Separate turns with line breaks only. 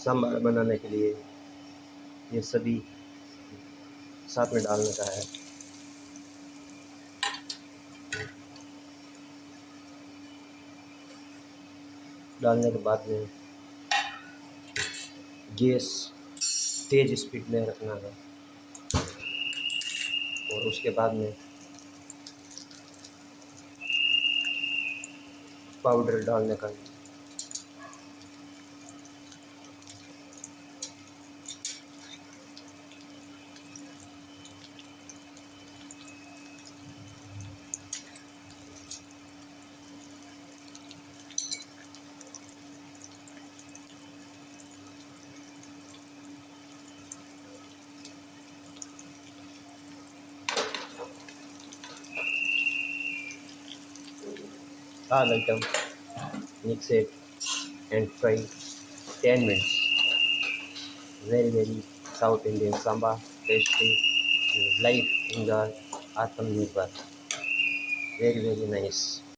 सांभर बनाने के लिए ये सभी साथ में डालने का है। डालने के बाद में गैस तेज स्पीड में रखना है और उसके बाद में पाउडर डालने का है। All item, mix it and fry 10 minutes. Very South Indian sambar, tasty, life enjoy, Aatam Nirbar. Very nice.